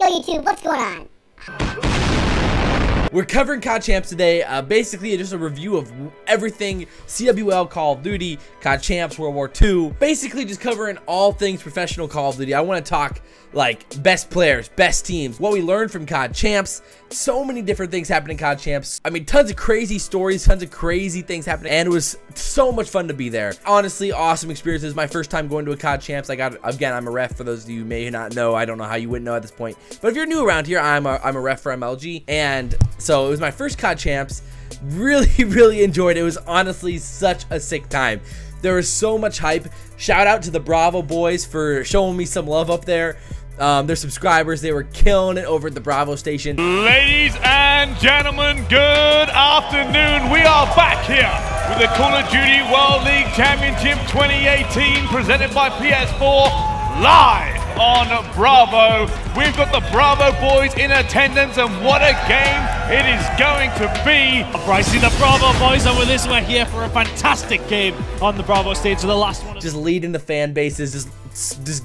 Yo, YouTube, what's going on? We're covering CoD Champs today. Basically, just a review of everything CWL Call of Duty, CoD Champs, World War II. Basically, just covering all things professional Call of Duty. I want to talk like best players, best teams, what we learned from CoD Champs. So many different things happening in CoD Champs. I mean, tons of crazy stories, tons of crazy things happening, and it was so much fun to be there. Honestly, awesome experiences. My first time going to a CoD Champs. Again, I'm a ref for those of you who may not know. I don't know how you wouldn't know at this point, but if you're new around here, I'm a ref for MLG, and so it was my first CoD Champs. Really enjoyed it. It was honestly such a sick time. There was so much hype. Shout out to the Bravo boys for showing me some love up there. Their subscribers, they were killing it over at the Bravo station. Ladies and gentlemen, good afternoon. We are back here with the Call of Duty World League Championship 2018 presented by PS4 live on Bravo. We've got the Bravo boys in attendance, and what a game it is going to be. Pricing the Bravo boys are with us. We're here for a fantastic game on the Bravo stage. So the last one, just leading the fan bases, just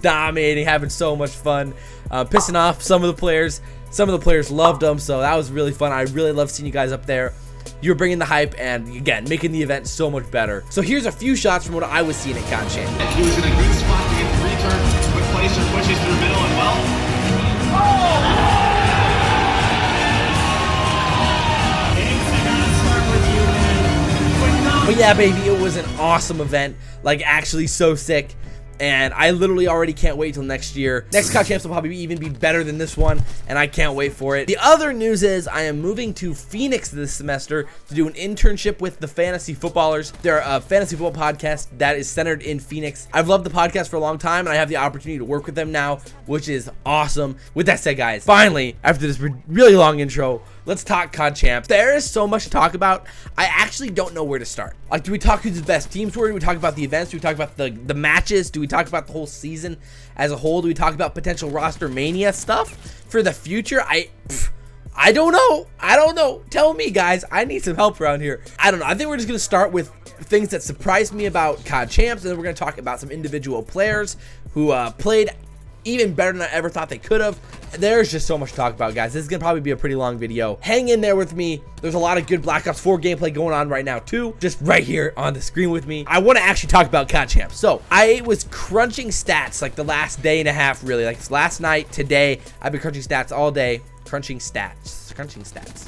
dominating, having so much fun, pissing off some of the players. Some of the players loved them, so that was really fun. I really love seeing you guys up there. You're bringing the hype and, again, making the event so much better. So here's a few shots from what I was seeing at CoD Champs. He was in a good spot to get the return. Quick placer pushes through the middle and well. But yeah, baby, it was an awesome event. Like, actually so sick. And I literally already can't wait till next year. Next CoD Champs will probably even be better than this one, and I can't wait for it. The other news is I am moving to Phoenix this semester to do an internship with the Fantasy Footballers. They're a fantasy football podcast that is centered in Phoenix. I've loved the podcast for a long time, and I have the opportunity to work with them now, which is awesome. With that said, guys, finally, after this really long intro, let's talk CoD Champs. There is so much to talk about. I actually don't know where to start. Like, do we talk who the best teams were? Do we talk about the events? Do we talk about the matches? Do we talk about the whole season as a whole? Do we talk about potential Rostermania stuff for the future? I don't know. I don't know. Tell me, guys. I need some help around here. I don't know. I think we're just going to start with things that surprised me about CoD Champs, and then we're going to talk about some individual players who played even better than I ever thought they could have. There's just so much to talk about, guys. This is gonna probably be a pretty long video. Hang in there with me. There's a lot of good Black Ops 4 gameplay going on right now too, just right here on the screen with me. I want to actually talk about CoD Champs. So I was crunching stats like the last day and a half, really, like last night, today. I've been crunching stats all day. Crunching stats.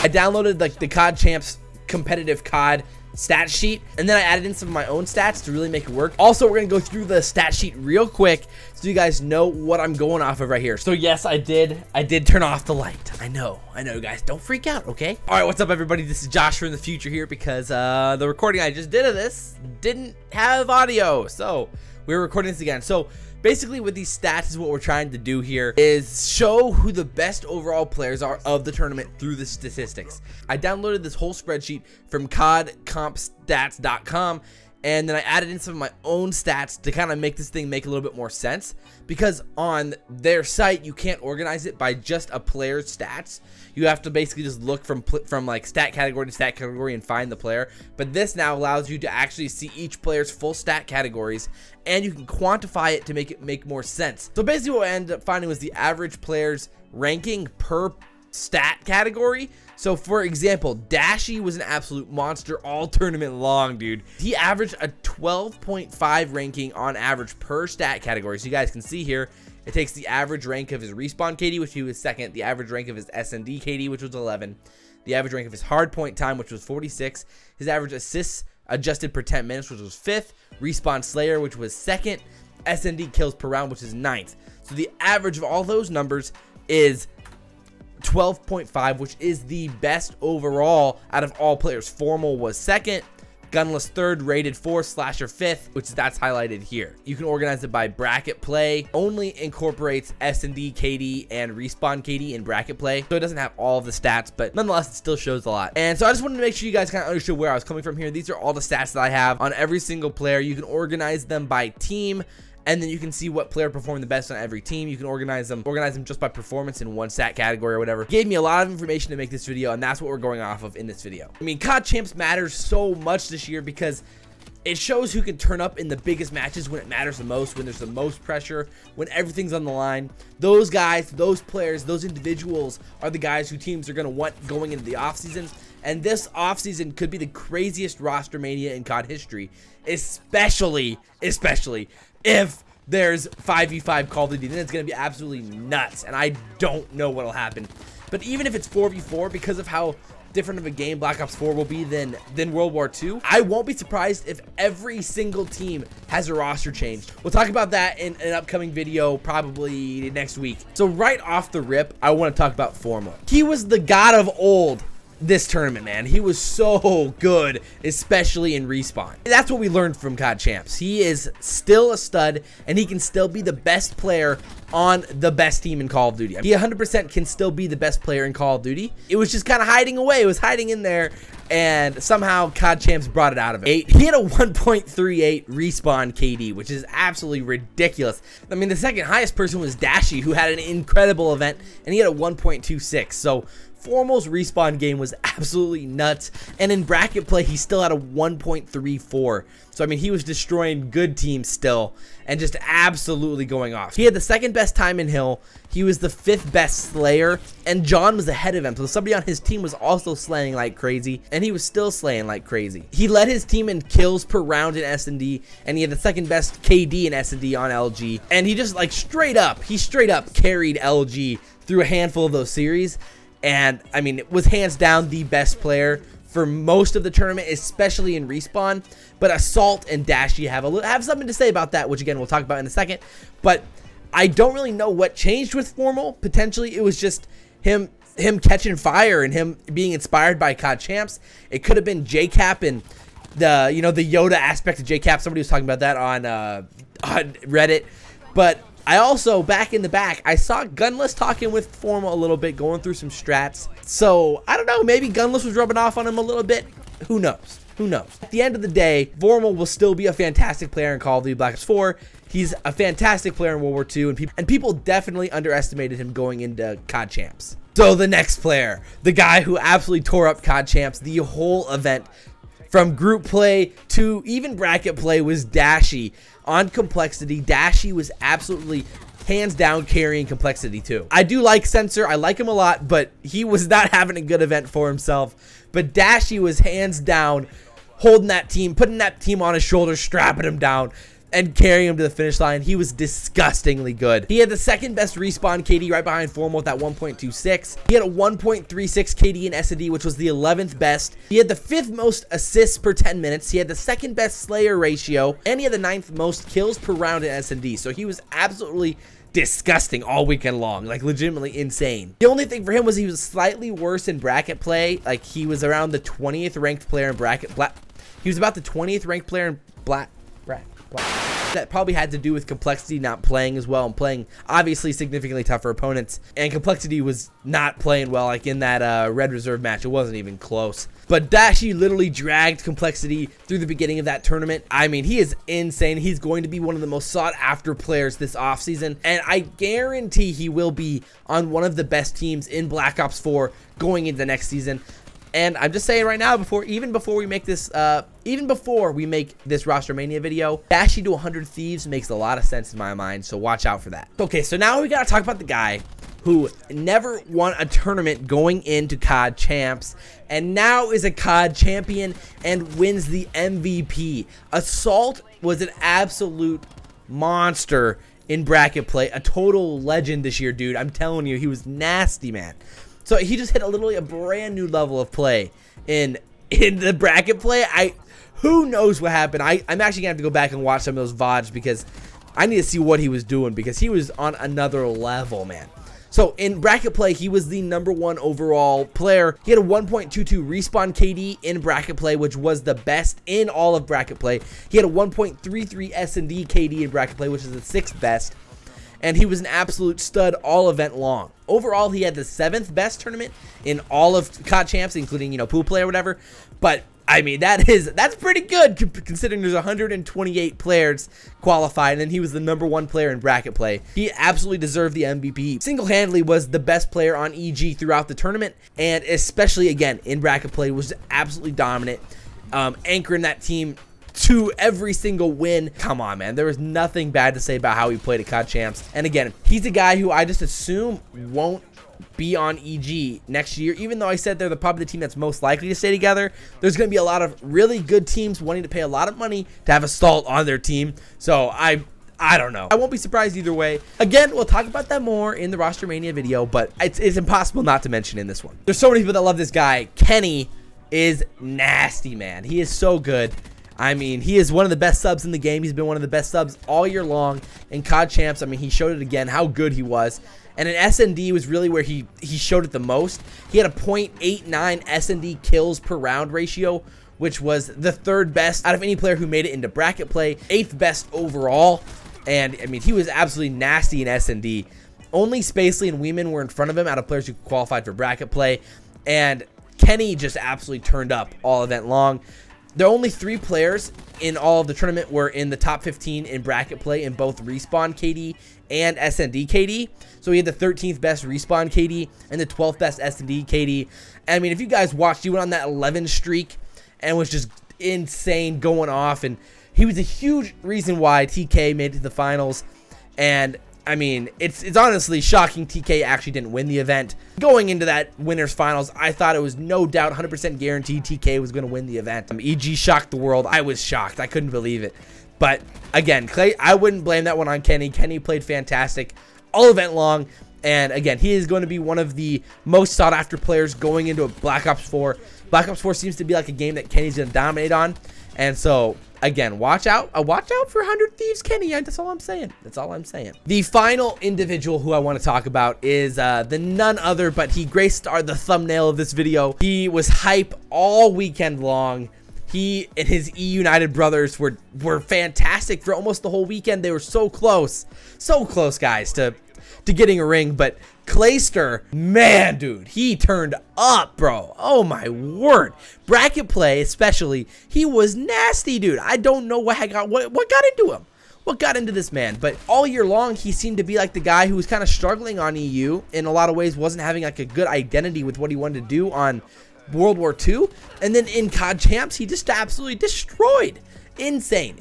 I downloaded like the CoD Champs competitive CoD stat sheet, and then I added in some of my own stats to really make it work. Also, we're gonna go through the stat sheet real quick so you guys know what I'm going off of right here. So yes, I did turn off the light. I know guys, don't freak out, okay? All right, what's up everybody? This is Josh from the future here because the recording I just did of this didn't have audio, so we're recording this again. So basically, with these stats, is what we're trying to do here is show who the best overall players are of the tournament through the statistics. I downloaded this whole spreadsheet from codcompstats.com, and then I added in some of my own stats to kind of make this thing make a little bit more sense, because on their site, you can't organize it by just a player's stats. You have to basically just look from like stat category to stat category and find the player. But this now allows you to actually see each player's full stat categories, and you can quantify it to make it make more sense. So basically what I ended up finding was the average player's ranking per stat category. So for example, Dashy was an absolute monster all tournament long, dude. He averaged a 12.5 ranking on average per stat category. So you guys can see here, it takes the average rank of his respawn KD, which he was second, the average rank of his SND KD, which was 11, the average rank of his hard point time, which was 46, his average assists adjusted per 10 minutes, which was 5th, respawn slayer, which was 2nd, SND kills per round, which is 9th. So the average of all those numbers is 12.5, which is the best overall out of all players. Formal was 2nd, Gunless 3rd, Rated 4th, Slasher 5th, which that's highlighted here. You can organize it by bracket play. Only incorporates S&D KD and respawn KD in bracket play, so it doesn't have all of the stats, but nonetheless it still shows a lot. And so I just wanted to make sure you guys kind of understood where I was coming from here. These are all the stats that I have on every single player. You can organize them by team, and then you can see what player performed the best on every team. You can organize them just by performance in one stat category or whatever. It gave me a lot of information to make this video, and that's what we're going off of in this video. I mean, CoD Champs matters so much this year because It shows who can turn up in the biggest matches when it matters the most, when there's the most pressure, when everything's on the line. Those guys, those players, those individuals are the guys who teams are going to want going into the offseasons. And this offseason could be the craziest Rostermania in CoD history, especially if there's 5v5 Call of Duty. Then it's going to be absolutely nuts, and I don't know what will happen. But even if it's 4v4, because of how different of a game Black Ops 4 will be than World War II, I won't be surprised if every single team has a roster change. We'll talk about that in an upcoming video probably next week. So right off the rip, I want to talk about Formal. He was the god of old this tournament, man. He was so good, especially in respawn. That's what we learned from CoD Champs. He is still a stud, and he can still be the best player on the best team in Call of Duty. He 100% can still be the best player in Call of Duty. It was just kind of hiding away. It was hiding in there, and somehow CoD Champs brought it out of it. He had a 1.38 respawn KD, which is absolutely ridiculous. I mean, the second highest person was Dashy, who had an incredible event, and he had a 1.26. So Formal's respawn game was absolutely nuts, and in bracket play he still had a 1.34. So I mean, he was destroying good teams still and just absolutely going off. He had the second best time in Hill, he was the 5th best Slayer, and John was ahead of him, so somebody on his team was also slaying like crazy, and he was still slaying like crazy. He led his team in kills per round in S&D, and he had the second best KD in S&D on LG, and he just like straight up carried LG through a handful of those series. And I mean, it was hands down the best player for most of the tournament, especially in respawn. But Assault and Dashy have something to say about that, which again we'll talk about in a second. But I don't really know what changed with Formal. Potentially it was just him catching fire and him being inspired by CoD Champs. It could have been JCap and the the Yoda aspect of JCap. Somebody was talking about that on Reddit. But I also, back in the back, I saw Gunless talking with Formal a little bit, going through some strats. So, I don't know, maybe Gunless was rubbing off on him a little bit. Who knows? Who knows? At the end of the day, Formal will still be a fantastic player in Call of Duty Black Ops 4. He's a fantastic player in World War II, and people definitely underestimated him going into CoD Champs. So, the next player, the guy who absolutely tore up CoD Champs the whole event, from group play to even bracket play, was Dashy. On Complexity, Dashy was absolutely hands down carrying Complexity too. I do like Censor, I like him a lot, but he was not having a good event for himself. But Dashy was hands down holding that team, putting that team on his shoulders, strapping him down, and carrying him to the finish line. He was disgustingly good. He had the second best respawn KD right behind Formal with that 1.26. He had a 1.36 KD in S&D, which was the 11th best. He had the 5th most assists per 10 minutes. He had the second best Slayer ratio, and he had the 9th most kills per round in S&D. So he was absolutely disgusting all weekend long, like legitimately insane. The only thing for him was he was slightly worse in bracket play. Like he was around the 20th ranked player in bracket. He was about the 20th ranked player in bracket. That probably had to do with Complexity not playing as well and playing obviously significantly tougher opponents. And Complexity was not playing well, like in that Red Reserve match. It wasn't even close. But Dashy literally dragged Complexity through the beginning of that tournament. I mean, he is insane. He's going to be one of the most sought after players this offseason. And I guarantee he will be on one of the best teams in Black Ops 4 going into next season. And I'm just saying right now, even before we make this Rostermania video, Dashy to 100 Thieves makes a lot of sense in my mind, so watch out for that. Okay, so now we gotta talk about the guy who never won a tournament going into CoD Champs, and now is a CoD champion and wins the MVP. Assault was an absolute monster in bracket play, a total legend this year, dude. I'm telling you, he was nasty, man. So he just hit literally a brand new level of play in the bracket play. Who knows what happened? I'm actually gonna have to go back and watch some of those VODs because I need to see what he was doing, because he was on another level, man. So in bracket play, he was the #1 overall player. He had a 1.22 respawn KD in bracket play, which was the best in all of bracket play. He had a 1.33 S&D KD in bracket play, which is the 6th best. And he was an absolute stud all event long. Overall, he had the 7th best tournament in all of CoD Champs, including, pool play or whatever. But I mean, that's pretty good considering there's 128 players qualified, and he was the #1 player in bracket play. He absolutely deserved the MVP. Single-handedly was the best player on EG throughout the tournament, and especially again in bracket play was absolutely dominant, anchoring that team to every single win. Come on, man. There was nothing bad to say about how he played at CoD Champs. And again, he's a guy who I just assume won't be on EG next year, even though I said they're probably the team that's most likely to stay together. There's going to be a lot of really good teams wanting to pay a lot of money to have Assault on their team. So I don't know. I won't be surprised either way. Again, we'll talk about that more in the Rostermania video, but it's impossible not to mention in this one. There's so many people that love this guy. Kenny is nasty, man. He is so good. I mean, he is one of the best subs in the game. He's been one of the best subs all year long in CoD Champs. I mean, he showed it again, how good he was. And in S&D was really where he showed it the most. He had a .89 S&D kills per round ratio, which was the 3rd best out of any player who made it into bracket play, 8th best overall. And, I mean, he was absolutely nasty in S&D. Only Spacely and Weeman were in front of him out of players who qualified for bracket play. And Kenny just absolutely turned up all event long. The only 3 players in all of the tournament were in the top 15 in bracket play in both Respawn KD and S&D KD. So he had the 13th best Respawn KD and the 12th best S&D KD. I mean, if you guys watched, he went on that 11 streak and was just insane going off. And he was a huge reason why TK made it to the finals. And I mean, it's honestly shocking TK actually didn't win the event. Going into that winners finals, I thought it was no doubt 100% guaranteed TK was going to win the event. EG shocked the world. I was shocked. I couldn't believe it. But again, Clay, I wouldn't blame that one on Kenny. Kenny played fantastic all event long. And again, he is going to be one of the most sought after players going into a Black Ops 4. Black Ops 4 seems to be like a game that Kenny's going to dominate on. And so, again, watch out for 100 Thieves Kenny. That's all I'm saying. That's all I'm saying. The final individual who I want to talk about is the none other, but he graced the thumbnail of this video. He was hype all weekend long. He and his E-United brothers were fantastic for almost the whole weekend. They were so close, guys, to getting a ring. But Clayster, man, dude, he turned up, bro. Oh my word. Bracket play, especially, he was nasty, dude. I don't know what got into him. What got into this man? But all year long, he seemed to be like the guy who was kind of struggling on EU. In a lot of ways, wasn't having like a good identity with what he wanted to do on World War II. And then in CoD Champs, he just absolutely destroyed. Insane.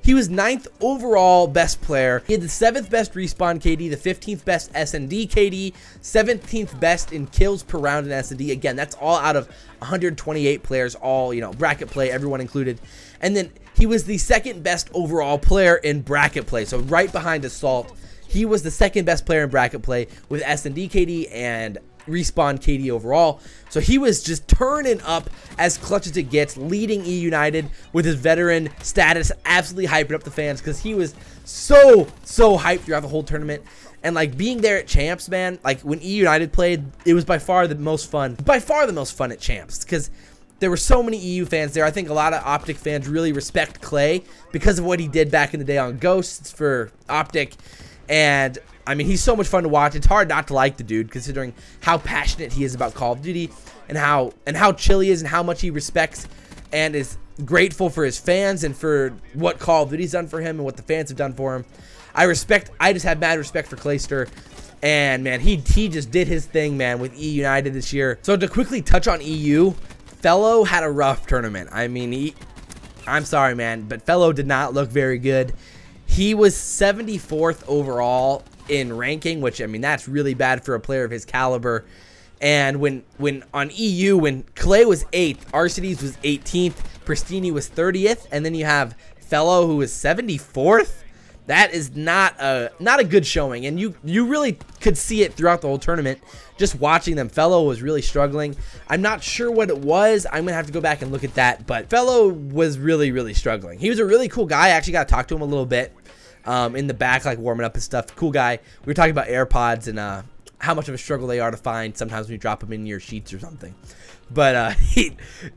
He was 9th overall best player. He had the 7th best Respawn KD, the 15th best S&D KD, 17th best in kills per round in S&D. Again, that's all out of 128 players, all, you know, bracket play, everyone included. And then he was the 2nd best overall player in bracket play. So right behind Assault, he was the 2nd best player in bracket play with S&D KD and Respawn KD overall. So he was just turning up as clutch as it gets, leading E-United with his veteran status, absolutely hyping up the fans because he was so hyped throughout the whole tournament. And like being there at Champs, man, like when E-United played, it was by far the most fun at Champs because there were so many EU fans there. I think a lot of OpTic fans really respect Clay because of what he did back in the day on Ghosts for OpTic. And I mean, he's so much fun to watch. It's hard not to like the dude, considering how passionate he is about Call of Duty and how chill he is and how much he respects and is grateful for his fans and for what Call of Duty's done for him and what the fans have done for him. I just have mad respect for Clayster. And man, he just did his thing, man, with E-United this year. So to quickly touch on EU, Fellow had a rough tournament. I mean, I'm sorry, man, but Fellow did not look very good. He was 74th overall in ranking, which, I mean, that's really bad for a player of his caliber. And when on EU, when Clay was 8th, Arcides was 18th, Pristini was 30th, and then you have Fellow who was 74th. That is not a good showing, and you really could see it throughout the whole tournament. Just watching them, Fellow was really struggling. I'm not sure what it was. I'm gonna have to go back and look at that, but Fellow was really struggling. He was a really cool guy. I actually got to talk to him a little bit in the back, like warming up and stuff. Cool guy. We were talking about AirPods and how much of a struggle they are to find sometimes when you drop them in your sheets or something. But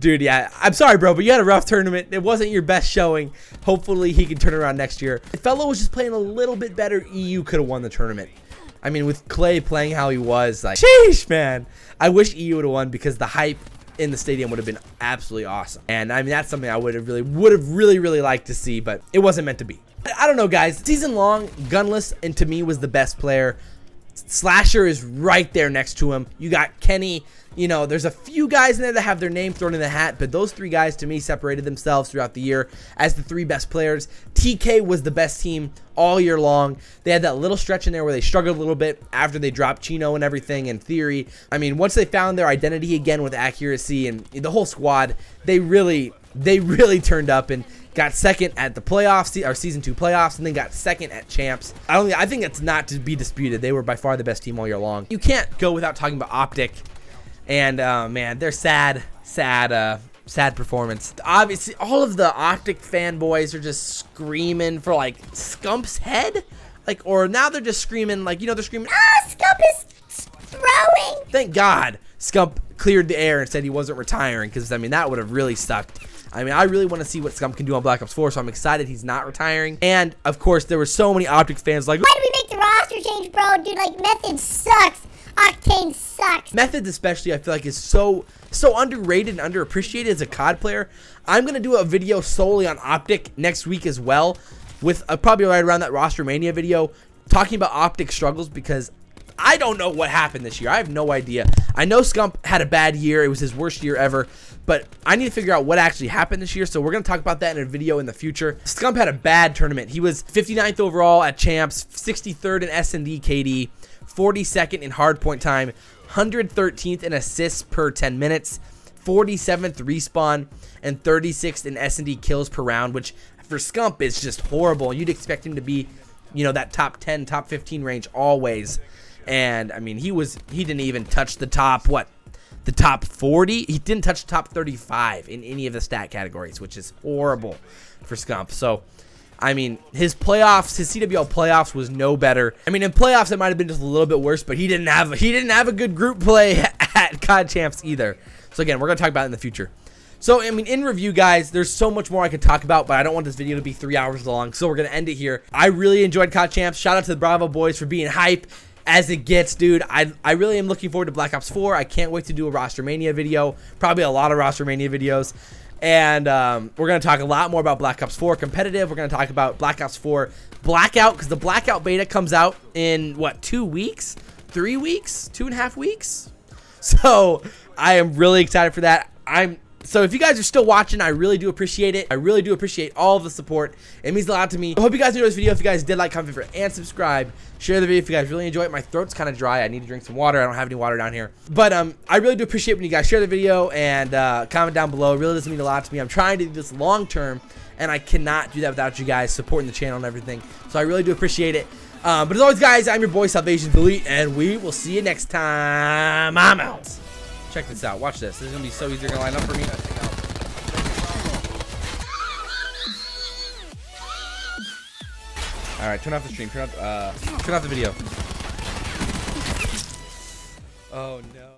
dude, yeah, I'm sorry, bro, but you had a rough tournament. It wasn't your best showing. Hopefully he can turn it around next year. If Fellow was just playing a little bit better, EU could have won the tournament. I mean, with Clay playing how he was, like, sheesh, man. I wish EU would have won because the hype in the stadium would have been absolutely awesome. And I mean, that's something I would have really liked to see, but it wasn't meant to be. I don't know, guys. Season long, Gunless, and to me was the best player. Slasher is right there next to him. You got Kenny. You know, there's a few guys in there that have their name thrown in the hat, but those 3 guys to me separated themselves throughout the year as the 3 best players. TK was the best team all year long. They had that little stretch in there where they struggled a little bit after they dropped Chino and everything and Theory. I mean, once they found their identity again with accuracy and the whole squad, they really turned up and got second at the playoffs, or season 2 playoffs, and then got second at champs. I think that's not to be disputed. They were by far the best team all year long. You can't go without talking about OpTic. And man, they're sad performance. Obviously, all of the OpTic fanboys are just screaming for like Scump's head, like, or now they're just screaming like, you know, they're screaming, ah, Scump is throwing. Thank God Scump cleared the air and said he wasn't retiring, because I mean that would have really sucked. I mean, I really want to see what Scump can do on Black Ops 4, so I'm excited he's not retiring. And of course, there were so many OpTic fans like, why did we make the roster change, bro? Dude, like, Method sucks. Octane sucks. Methods especially, I feel like, is so underrated and underappreciated as a COD player. I'm going to do a video solely on OpTic next week as well, with probably right around that Rostermania video, talking about OpTic struggles, because I don't know what happened this year. I have no idea. I know Scump had a bad year. It was his worst year ever, but I need to figure out what actually happened this year, so we're going to talk about that in a video in the future. Scump had a bad tournament. He was 59th overall at Champs, 63rd in S&D KD, 42nd in hardpoint time, 113th in assists per 10 minutes, 47th respawn, and 36th in S&D kills per round, which for Scump is just horrible. You'd expect him to be, you know, that top 10, top 15 range always. And I mean, he didn't even touch the top, the top 40. He didn't touch the top 35 in any of the stat categories, which is horrible for Scump. So I mean, his playoffs, his CWL playoffs was no better. I mean, in playoffs it might have been just a little bit worse, but he didn't have a good group play at CoD Champs either. So again, we're gonna talk about it in the future. So I mean, in review, guys, there's so much more I could talk about, but I don't want this video to be 3 hours long, so we're gonna end it here. I really enjoyed CoD Champs. Shout out to the Bravo boys for being hype as it gets, dude. I really am looking forward to Black Ops 4. I can't wait to do a Rostermania video, probably a lot of Rostermania videos. And we're going to talk a lot more about Black Ops 4 competitive. We're going to talk about Black Ops 4 Blackout, because the Blackout beta comes out in, what, 2 weeks? 3 weeks? 2.5 weeks? So I am really excited for that. So if you guys are still watching, I really do appreciate it. I really do appreciate all of the support. It means a lot to me. I hope you guys enjoyed this video. If you guys did, like, comment, favorite, and subscribe. Share the video if you guys really enjoy it. My throat's kind of dry. I need to drink some water. I don't have any water down here. But I really do appreciate when you guys share the video and comment down below. It really does mean a lot to me. I'm trying to do this long term, and I cannot do that without you guys supporting the channel and everything. So I really do appreciate it. But as always, guys, I'm your boy SalvationsElite, and we will see you next time. I'm out. Check this out. Watch this. This is going to be so easy. You're going to line up for me. Alright, turn off the stream. Turn off the video. Oh, no.